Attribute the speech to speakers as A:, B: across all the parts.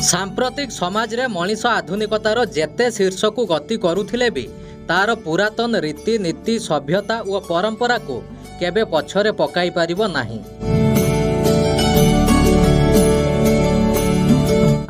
A: सांप्रतिक समाज रे मनीष आधुनिकतार जेते शीर्ष को गति करुथिले भी तार पुरातन रीति नीति सभ्यता और परंपरा को केबे पछरे पकाई पारिबो नाही।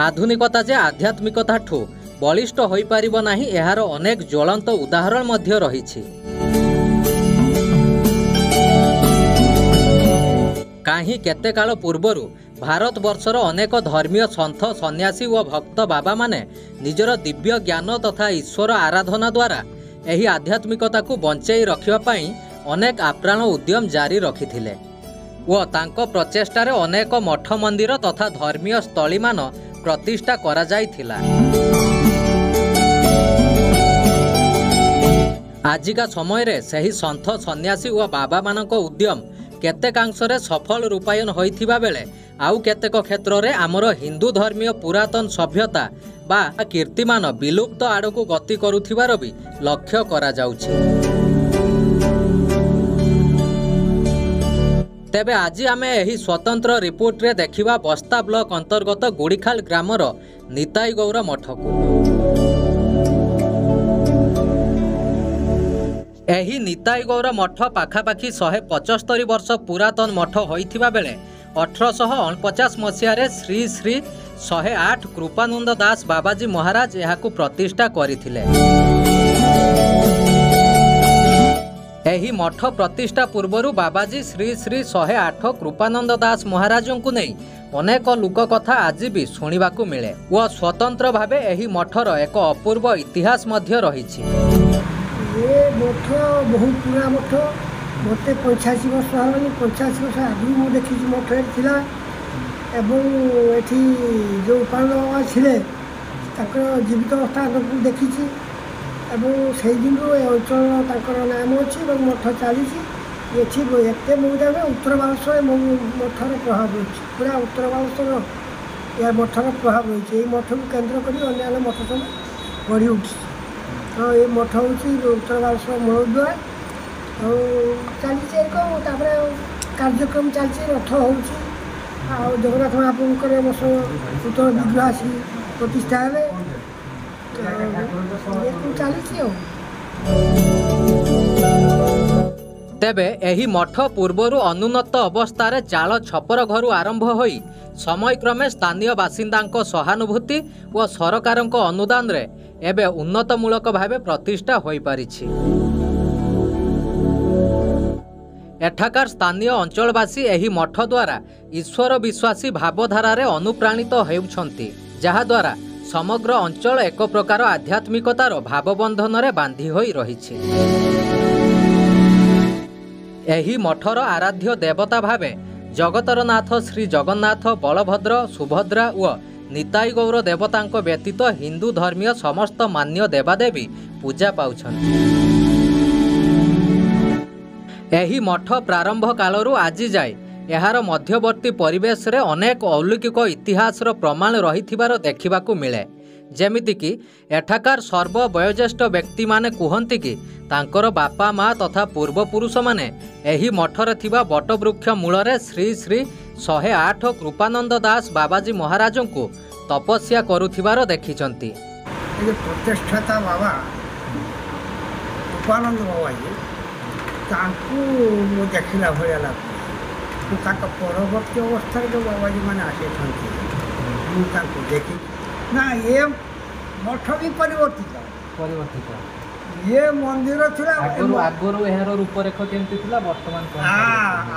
A: आधुनिकता जे आध्यात्मिकता ठू बलिष्ठ होई पारिबो नाही एहार अनेक ज्वलंत उदाहरण मध्य रहिछि। काहीं केते काल पूर्वरु भारत वर्षर अनेक धर्मीय सन्थ सन्यासी और भक्त बाबा माने निजर दिव्य ज्ञान तथा ईश्वर आराधना द्वारा एही आध्यात्मिकता को बंचाई रखिबा पई अनेक आप्राण उद्यम जारी रखिथिले और तांको प्रचेष्टारे अनेक मठ मंदिर तथा धर्मीय स्थली मान प्रतिष्ठा करा जाइथिला। आजिका समय रे सही सन्थ सन्यासी और बाबा मानक उद्यम केतेकांशरे सफल रूपायन होइथिबा बेले आउ केतेक क्षेत्र रे आमर हिंदू धर्मीय पुरातन सभ्यता बा कीर्तिमान विलुप्त आड़कू गति करुथिबार भी लक्ष्य करा जाउछि। तेबे आज आमे एही स्वतंत्र रिपोर्ट रे देखिबा बस्ता ब्लॉक अंतर्गत गुड़ीखाल ग्रामर निताई गौर मठ को। एही निताई गौर मठ पाखापाखि 175 वर्ष पुरातन मठ होइथिबा बेले 1849 मसीह श्री श्री 108 कृपानंद दास बाबाजी महाराज यहाकू प्रतिष्ठा करथिले। एही मठ प्रतिष्ठा पूर्वरु बाबाजी श्री श्री 108 कृपानंद दास महाराजों को नहीं अनेक लोक कथा आज भी सुनिबाकू मिले व स्वतंत्र भावे एही मठर एक अपूर्व इतिहास मध्य रहिछि।
B: ये मठ बहुत पुरा मठ मत 85 वर्ष हलानी 85 वर्ष आगु मु देखी मठ थिला एवं एठी जो पांड बाबा छिले ताकर जीवित अवस्था को देखी एवं से दिन अंचल ताकर नाम अच्छी मठ चली एटी एत मुझे उत्तर बालेश्वर मठर प्रभाव रही पूरा उत्तर बालेश्वर या मठर प्रभाव रही है। मठ को केन्द्र कर अन्य मठ सब गढ़ी उठी तो ये मठ हूँ उत्तर बालेश्वर मूलद्वार चलती कार्यक्रम चलती रथ हो जगन्नाथ महाप्रभुकर उत्तर विग्रह आसी प्रतिष्ठा है चली।
A: तेबे एही मठ पूर्वरु अनुन्नत अवस्थार चाल छपर घरु आरंभ होई समय क्रमे स्थानीय बासिंदांको सहानुभूति और सरकारंको अनुदान रे एबे उन्नतमूलक भावे प्रतिष्ठा होई पारिछि। एठाकार स्थानीय अंचलवासी एही मठ द्वारा ईश्वर विश्वासी भावधारा रे अनुप्राणित हेउछंती जहा द्वारा समग्र अंचल एक प्रकार आध्यात्मिकतार भावबंधन रे बांधी होई रहिछि। एही मठर आराध्य देवता भावे जगतरनाथ श्री जगन्नाथ बलभद्र सुभद्रा व निताई गौर देवतांको व्यतीत हिंदू धर्मीय समस्त मान्य देवादेवी पूजा पाउछन्ति। एही मठ प्रारंभ कालरू आजि जाए एहार मध्यवर्ती परिवेश रे अनेक अलौकिक इतिहासर प्रमाण रहिथिबार देखिबाकू मिले। जेमिति कि एठाकार सर्व वयोज्येष्ठ व्यक्ति माने कुहंती कि तांकर बापा माँ तथा पूर्वपुरुष माने एही मठरे थिबा बटवृक्ष मूलरे श्री श्री 108 कृपानंद दास बाबाजी महाराजों को तपस्या करुथिबार देखिचंती।
B: प्रतिष्ठाता बाबा कृपानंद बाबाजी तांकू देखिला भलिया लागू तांका परवर्ती अवस्था जो बाबाजी माने आसे छंती तांकू देखि ना ये मठ भी परिवर्तित ये मंदिर थिला
A: आगरु एहार रूपरेख केमति थिला वर्तमान कोन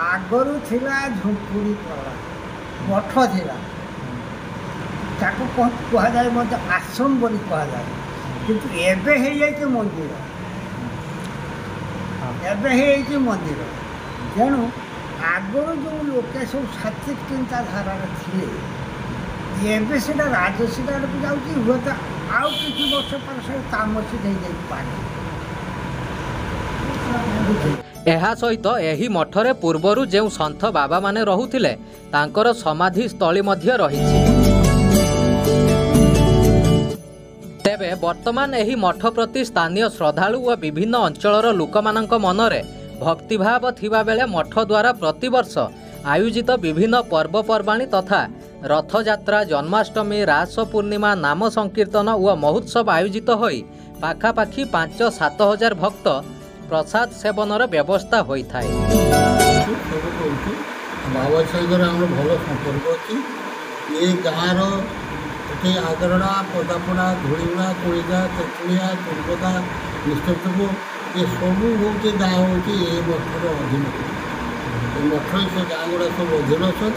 B: आगरु थिला झुंपुरी पड़ा मठ थिला ताको कोन कहा जाय मत आश्रम बोली कहा जाय किंतु एबे हे जाय के मंदिर एबे हे के मंदिर जेनु आगरु जो लोके सब सात्विक चिंता धारा थिले एबे सेटा राजसीदार को जाउची होता आउ किछि वर्ष पर से तामसी दे जाई पानी।
A: एहा सहित एही मठरे पूर्वरु जेउ सन्थ बाबा माने रहुथिले तांकर समाधि स्थली मध्य रहिछि। तेबे वर्तमान एही मठ प्रति स्थानीय श्रद्धालु व विभिन्न अंचलर लोकमानंक मनरे भक्तिभाव थिबा बेले मठ द्वारा प्रतिवर्ष आयोजित विभिन्न पर्वपर्वाणी तथा रथयात्रा, जन्माष्टमी, रास पूर्णिमा, नाम संकीर्तन और महोत्सव आयोजित होई पाखापाखि 5-7 हजार भक्त प्रसाद सेवनर व्यवस्था होता है।
C: बाबा सहित आम भल संपर्क अच्छी ये गाँव ये आगरड़ा, पदापड़ा, धूलीगुड़ा, कोड़ीदा, तेतुलिया, तुर्गदा, निष्ठपुर ये सब हूँ गाँ हूँ ये मठर अधीन। मठर से गाँ गुड़ा सब अधीन अच्छा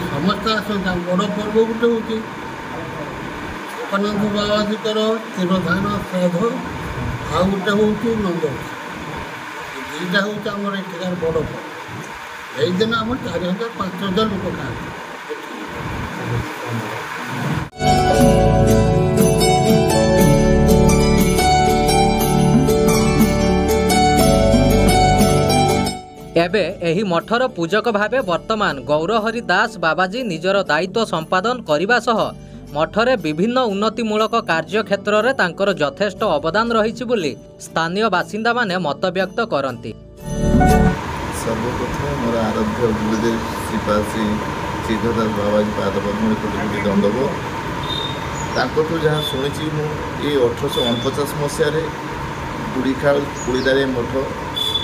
C: समस्ते आसता बड़ पर्व गोटे हूँ जगन्नाथ बाबाजीकर तीरधान श्राद्ध आ गोटे हूँ नंद दुईटा हूँ आम एठार बड़ पर्व। यही दिन आम 4,000-5,000 लोक खाते।
A: एबे एही मठर पूजक भावे वर्तमान गौरहरि दास बाबाजी निजर दायित्व संपादन करने सह मठरे विभिन्न उन्नतिमूलक कार्य क्षेत्र में तांकर यथेष्ट अवदान रही बोली स्थानीय बासिंदा माने मत व्यक्त करती।
D: सर्वप्रथम मोर आराध्य गुरुदेव श्रीपाद श्री श्रीधरदास बाबाजी पादपद्म कोटि दंडवत तांकठू जहाँ शुणी ये 1849 मसीह गुड़ीखाल कुड़ीदारे मठ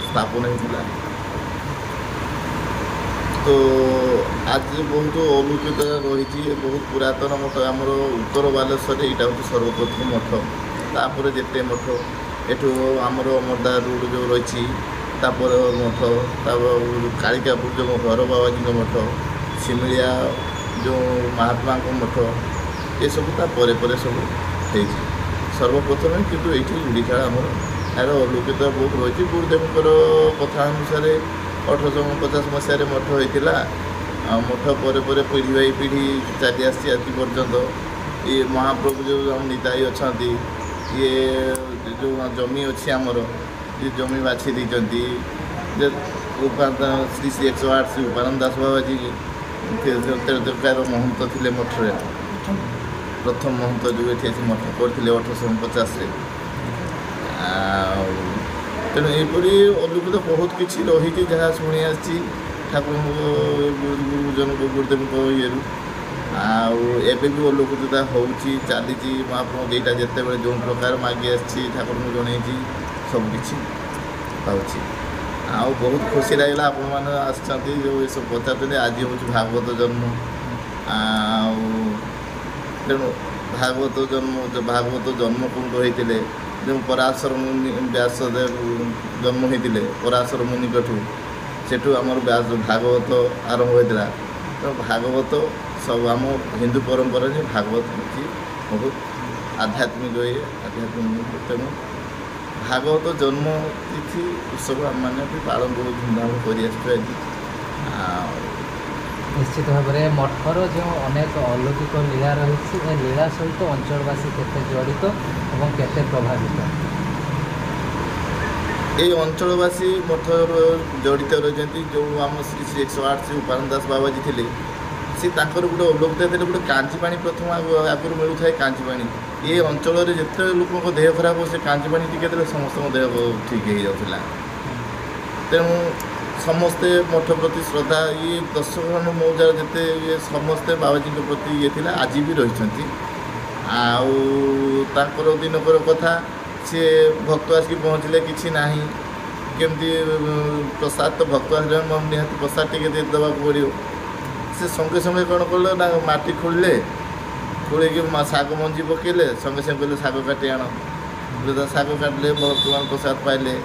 D: स्थापन होता। तो आज बहुत अलौकिक रही बहुत पुरातन मठ आमर उत्तर बालेश्वर यहाँ हूँ सर्वप्रथम मठ तापर जिते मठ एठू आमर मर्दा रोड जो रही तापर मठ कालिकापुर जो घर बाबाजी मठ सिमिलिया जो महात्मा मठ ये सब तापर सब सर्वप्रथम किंतु ये गुड़ीखाल आमर यार अलौकिकता बहुत रही। गुरुदेवकर कथा अनुसार 1850 मसीह मठ होता मठ पर पीढ़ी बाई पीढ़ी चली आसी आज पर्यंत ये महाप्रभु जो निताई अच्छा ये जो जमी अच्छी आमर ये जमी बाछी देती श्री श्री 108 श्री उपानंद दास बाबाजी तेरकार महंत थे मठरे प्रथम महंत जो ये मठ करते 1850 तेणु यहपरी अलौकिक बहुत किसी रही जहाँ शुणी आसी ठाकुर गुरुजन गुरुदेव ये आबे भी अलौकिकता हो चली महाप्रभु दुईटा जिते बड़े जो प्रकार मागी आसी ठाकुर को जन सबकि पाँच आ बहुत खुशी लगे आपण मैंने आसती जो ये सब पचार आज हूँ भागवत जन्म तेणु भागवत जन्म कौन होते जो पराशर मुनि व्यासदेव जन्म होते पराशर मुनि सेठू आमर व्यास भागवत आरंभ होता। तो भागवत सब आम हिंदू परंपरा भागवत हूँ बहुत आध्यात्मिक ये आध्यात्मिक तेणु भागवत जन्म तिथि उत्सव आम मैंने भी पालन बहुत धूमधाम कर
A: निश्चित भाव में मठर जो अनेक अलौकिक लीला रही लीला सहित अंचलवासी केते जड़ित और केते प्रभावित
D: ये अंचलवासी मठ जड़ित रही जो आम श्री श्री 108 श्री उपानंद दास बाबाजी थे सी गोटे अलौकिकता थे गोटे कांची पानी प्रथम आगुरी मिलू था कांची पानी ये अंचल जिते लोक देह खराब हो से कांची पानी टिके देले समस्त देह ठीक हो जाता। तेणु समस्ते मठ प्रति श्रद्धा ये दर्शक मौजा जिते ये समस्ते बाबाजी प्रति ये थी आज भी रही आर दिनकर कथा सी भक्त आसिक पहुँचले कि ना केमती प्रसाद तो भक्त आस निहत प्रसाद टी देवा पड़ो से संगे संगे कौन कले ना माटी खोलिले खोलिकी शाग मंजी पकेले संगे संगे कहले शाग काटी आण शाग काटिले भगवान प्रसाद पाइले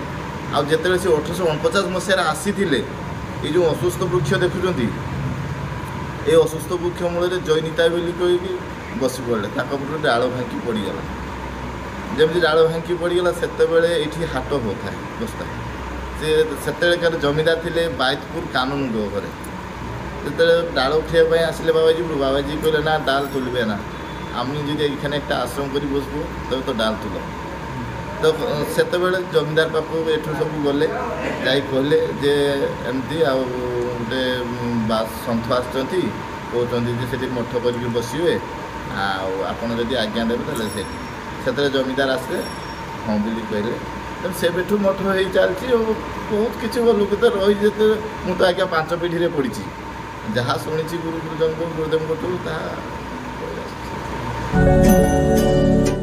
D: आउ जिते से 1849 मसीह आसी ये जो असुस्थ वृक्ष देखुं ये असुस्थ वृक्ष मूल जैनिता बोली कहीकि बस पड़े डाल भांगी पड़गला जमी डाल भांगी पड़गला से हाट होता है बस्ता से जमीदार थे बाइतपुर कानून घरे जो डाल उठाई आसिले बाबाजी कहले ना डाल तुलबे ना आम जी एक आश्रम कर बसबू तब तो डाल तुल तो से जमीदार पापू एठू सब गले जाई कहले जे एमती गोटे सन्थ आसती कहते से मठ कर बसवे आपड़ जदि आज्ञा देवे से जमीदार आसे हाँ बोली कहले से मठ हो चलती ବହୁତ କିଛି ଲୋକ ତ ରହି ଯେତେ ମୁଁ ତ ଆଜ୍ଞା 5 ପିଢ଼ିରେ ପଡ଼ିଛି ଯାହା ଶୁଣିଛି ଗୁରୁଦେବଙ୍କଠୁ ତାହା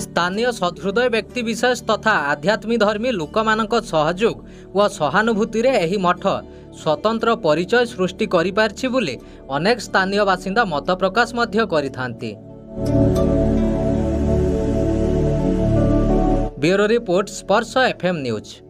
A: ସ୍ଥାନୀୟ ସହୃଦୟ ବ୍ୟକ୍ତିବିଶେଷ ତଥା ଆଧ୍ୟାତ୍ମିକ ଧର୍ମୀ ଲୋକମାନଙ୍କ ସହଯୋଗ ଓ ସହାନୁଭୂତିରେ ଏହି ମଠ ସ୍ୱତନ୍ତ୍ର ପରିଚୟ ସୃଷ୍ଟି କରିପାରିଛି ବୋଲି ଅନେକ ସ୍ଥାନୀୟ ବାସିନ୍ଦା ମତ ପ୍ରକାଶ ମଧ୍ୟ କରିଥାନ୍ତି। ବ୍ୟୁରୋ ରିପୋର୍ଟ ସ୍ପର୍ଶ FM ନ୍ୟୁଜ୍।